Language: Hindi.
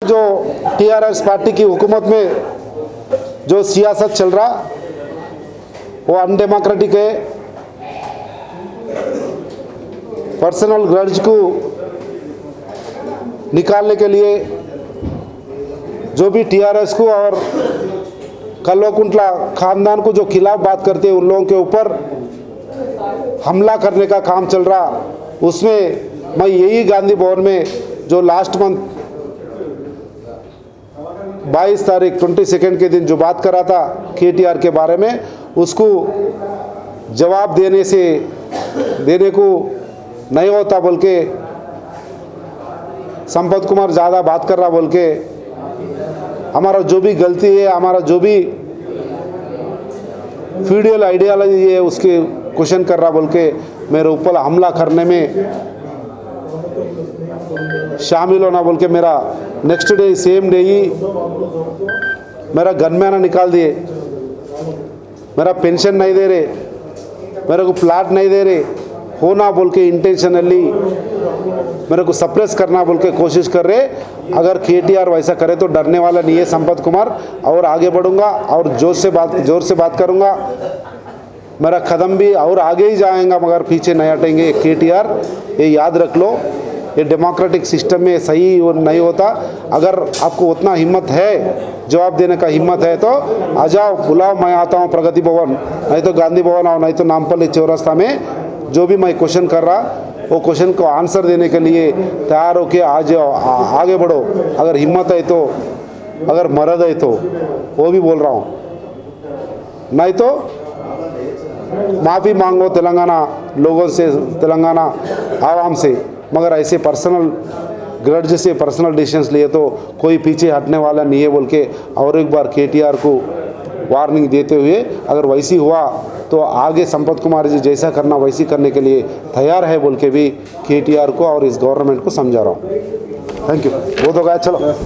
जो टीआरएस पार्टी की हुकूमत में जो सियासत चल रहा वो अनडेमोक्रेटिक है। पर्सनल ग्रज को निकालने के लिए जो भी टीआरएस को और कल्वकुंटला खानदान को जो खिलाफ बात करते हैं उन लोगों के ऊपर हमला करने का काम चल रहा, उसमें मैं यही गांधी भवन में जो लास्ट मंथ 22 तारीख 22 के दिन जो बात करा था केटीआर के बारे में, उसको जवाब देने को नहीं होता बोल के संपत कुमार ज़्यादा बात कर रहा बोल के, हमारा जो भी गलती है, हमारा जो भी फीडियल आइडियालॉजी है उसके क्वेश्चन कर रहा बोल के मेरे ऊपर हमला करने में शामिल होना बोल के मेरा नेक्स्ट डे सेम डे ही मेरा गनमैन निकाल दिए, मेरा पेंशन नहीं दे रहे, मेरे को प्लाट नहीं दे रहे, होना बोल के इंटेंशनली मेरे को सप्रेस करना बोल के कोशिश कर रहे। अगर केटीआर वैसा करे तो डरने वाला नहीं है संपत कुमार, और आगे बढ़ूंगा और जोर से बात करूंगा। मेरा कदम भी और आगे ही जाएगा मगर पीछे नहीं हटेंगे केटीआर, ये याद रख लो। ये डेमोक्रेटिक सिस्टम में सही नहीं होता। अगर आपको उतना हिम्मत है, जवाब देने का हिम्मत है तो आ जाओ, बुलाओ, मैं आता हूँ प्रगति भवन, नहीं तो गांधी भवन आओ, नहीं तो नामपल्ली चौरास्ता में जो भी मैं क्वेश्चन कर रहा वो क्वेश्चन को आंसर देने के लिए तैयार होके आ जाओ, आगे बढ़ो। अगर हिम्मत है तो, अगर मर्द है तो वो भी बोल रहा हूँ, नहीं तो माफ़ी मांगो तेलंगाना लोगों से, तेलंगाना आवाम से। मगर ऐसे पर्सनल ग्रज से पर्सनल डिसीजंस लिए तो कोई पीछे हटने वाला नहीं है बोल के और एक बार केटीआर को वार्निंग देते हुए, अगर वैसी हुआ तो आगे संपत कुमार जी जैसा करना वैसी करने के लिए तैयार है बोल के भी केटीआर को और इस गवर्नमेंट को समझा रहा हूँ। Thank you. वो तो गया, चलो।